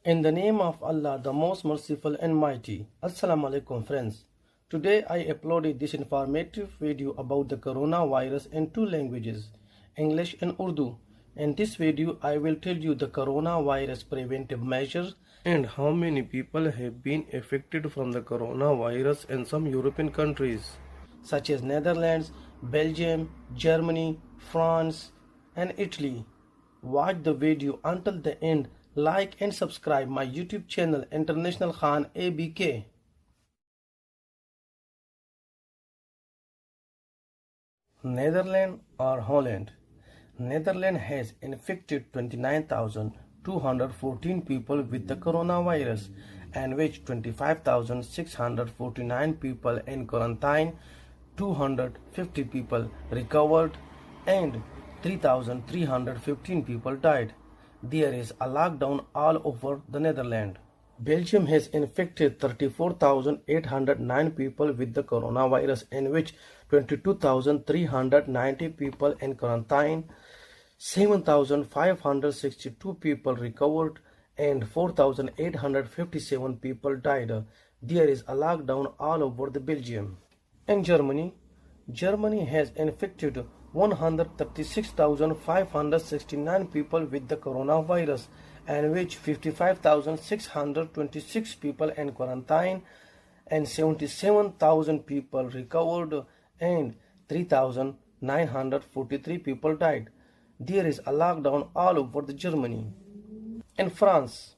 In the name of Allah, the most merciful and mighty. Assalamu alaikum friends. Today I uploaded this informative video about the coronavirus in two languages, English and Urdu. In this video I will tell you the coronavirus preventive measures and how many people have been affected from the coronavirus in some European countries such as Netherlands, Belgium, Germany, France and Italy. Watch the video until the end. Like and subscribe my YouTube channel International Khan ABK. Netherlands or Holland. Netherlands has infected 29,214 people with the coronavirus, and which 25,649 people in quarantine, 250 people recovered, and 3,315 people died. There is a lockdown all over the Netherlands. Belgium has infected 34,809 people with the coronavirus, in which 22,390 people in quarantine, 7,562 people recovered, and 4,857 people died. There is a lockdown all over the Belgium. In Germany, Germany has infected 136,569 people with the coronavirus, and which 55,626 people in quarantine and 77,000 people recovered and 3,943 people died. There is a lockdown all over the Germany. In France,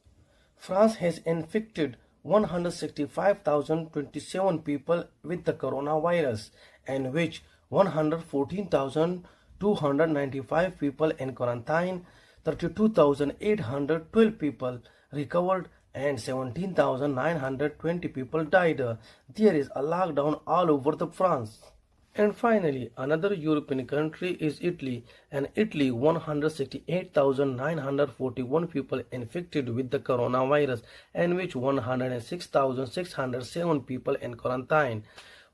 France has infected 165,027 people with the coronavirus, and which 114,295 people in quarantine, 32,812 people recovered, and 17,920 people died. There is a lockdown all over the France. And finally, another European country is Italy. And Italy, 168,941 people infected with the coronavirus, and which 106,607 people in quarantine,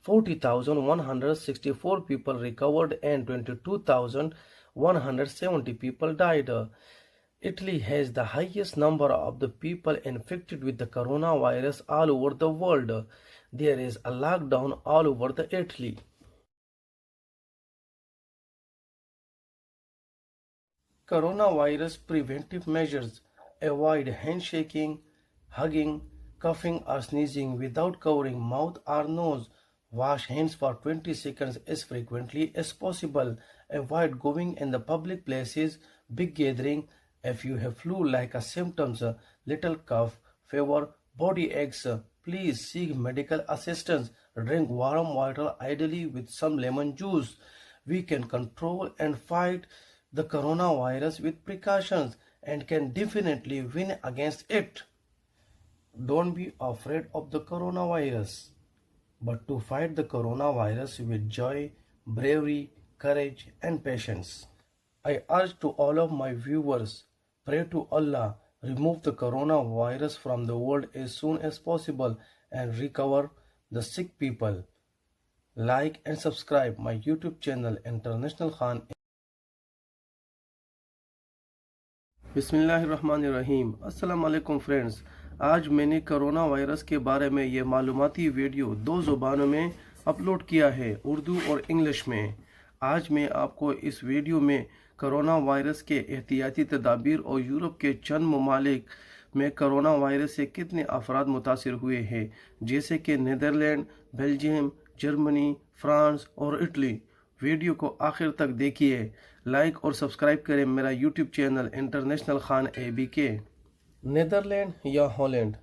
40,164 people recovered, and 22,170 people died. Italy has the highest number of the people infected with the coronavirus all over the world. There is a lockdown all over the Italy. Coronavirus preventive measures: avoid handshaking, hugging, coughing or sneezing without covering mouth or nose. Wash hands for 20 seconds as frequently as possible. Avoid going in the public places, big gathering. If you have flu-like symptoms, little cough, fever, body aches, please seek medical assistance. Drink warm water, ideally with some lemon juice. We can control and fight the coronavirus with precautions and can definitely win against it. Don't be afraid of the coronavirus, but to fight the coronavirus with joy, bravery, courage and patience. I urge to all of my viewers, pray to Allah, remove the coronavirus from the world as soon as possible and recover the sick people. Like and subscribe my YouTube channel International Khan. बिस्मिल्लाहिर्रहमानिर्रहीम। अस्सलाम वालेकुम friends, आज मैंने corona virus के बारे में ये मालूमाती video दो ज़ुबानों में अपलोड किया है, उर्दू और इंग्लिश में। आज मैं आपको इस वीडियो में करोना वायरस के एहतियाती तदाबीर और यूरोप के चंद ममालिक में करोना वायरस से कितने अफराद मुतासिर हुए हैं, जैसे कि नीदरलैंड, बेल्जियम, जर्मनी, फ्रांस और इटली। वीडियो को आखिर तक देखिए, लाइक और सब्सक्राइब करें मेरा YouTube channel international Khan ABK। Netherland या हॉलैंड।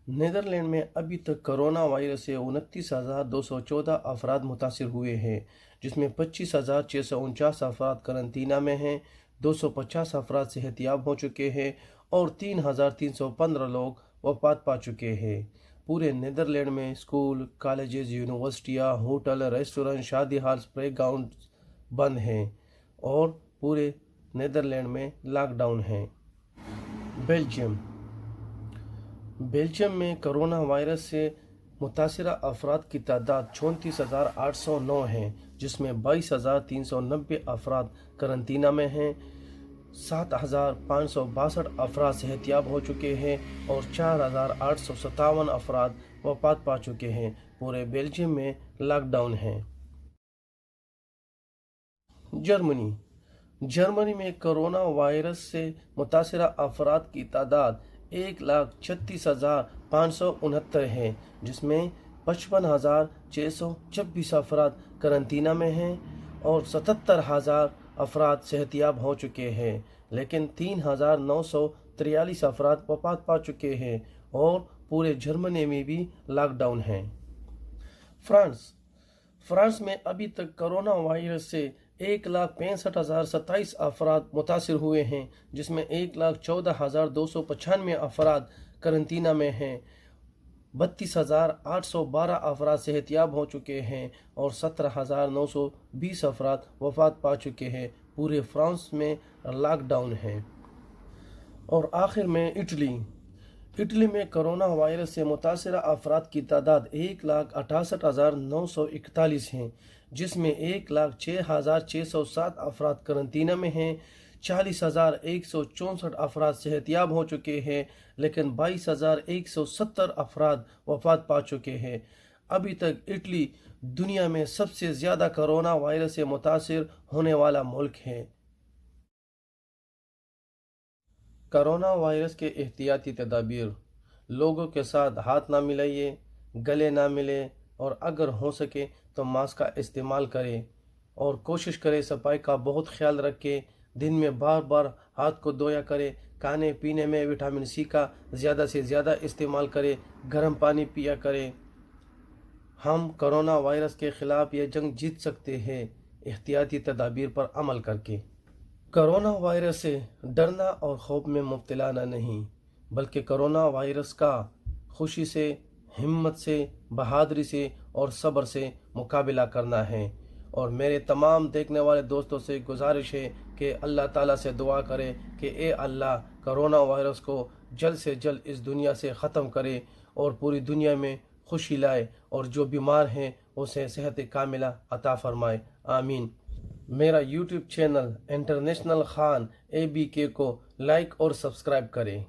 नीदरलैंड में अभी तक करोना वायरस से 29,214 अफराद मुतासिर हुए हैं, जिसमें 25,649 अफराद करंतना में हैं, 250 अफराद सेहतियाब हो चुके हैं और 3,315 लोग वफात पा चुके हैं। पूरे नीदरलैंड में स्कूल, कॉलेजेस, यूनिवर्सिटियाँ, होटल, रेस्टोरेंट, शादी हॉल, प्ले ग्राउंड बंद हैं और पूरे नीदरलैंड में लॉकडाउन है। बेल्जियम में करोना वायरस से मुतासरा अफराद की तादाद 34,809 है, जिसमें 22,390 अफराद करंतना में हैं, 7,562 افراد صحتیاب ہو چکے ہیں اور 4,857 افراد وفات پا چکے ہیں۔ پورے بیلجیم میں لاک ڈاؤن ہے۔ جرمنی میں کرونا وائرس سے متاثرہ افراد کی تعداد 1,36,569 ہے، جس میں 55,626 افراد قرنطینہ میں ہیں اور 77,000 افراد صحتیاب ہو چکے ہیں، لیکن 3,943 افراد وفات پا چکے ہیں اور پورے جرمنی میں بھی لاک ڈاؤن ہے۔ فرانس میں ابھی تک کرونا وائرس سے 1,65,027 افراد متاثر ہوئے ہیں، جس میں 1,14,295 افراد قرنطینہ میں ہیں، 32,812 افراد صحتیاب ہو چکے ہیں اور 17,920 افراد وفات پا چکے ہیں۔ پورے فرانس میں لاک ڈاؤن ہے۔ اور آخر میں اٹلی میں کرونا وائرس سے متاثرہ افراد کی تعداد 1,68,941 ہیں، جس میں 1,06,607 افراد قرنطینہ میں ہیں، 40,164 افراد صحتیاب ہو چکے ہیں، لیکن 22,170 افراد وفات پا چکے ہیں۔ ابھی تک اٹلی دنیا میں سب سے زیادہ کرونا وائرس سے متاثر ہونے والا ملک ہے۔ کرونا وائرس کے احتیاطی تدابیر: لوگوں کے ساتھ ہاتھ نہ ملائیے، گلے نہ ملیں اور اگر ہو سکے تو ماسک کا استعمال کریں اور کوشش کریں صفائی کا بہت خیال رکھیں۔ دن میں بار بار ہاتھ کو دھویا کریں۔ کھانے پینے میں وٹامن سی کا زیادہ سے زیادہ استعمال کریں۔ گرم پانی پیا کریں۔ ہم کرونا وائرس کے خلاف یہ جنگ جیت سکتے ہیں احتیاطی تدابیر پر عمل کر کے۔ کرونا وائرس سے ڈرنا اور خوف میں مبتلا نہیں، بلکہ کرونا وائرس کا خوشی سے، ہمت سے، بہادری سے اور صبر سے مقابلہ کرنا ہے۔ اور میرے تمام دیکھنے والے دوستوں سے گزارش ہے کہ اللہ تعالیٰ سے دعا کرے کہ اے اللہ کرونا وائرس کو جلد سے جلد اس دنیا سے ختم کرے اور پوری دنیا میں خوشی لائے اور جو بیمار ہیں اسے صحت کاملہ عطا فرمائے، آمین۔ میرا YouTube channel international Khan ABK کو لائک اور سبسکرائب کریں۔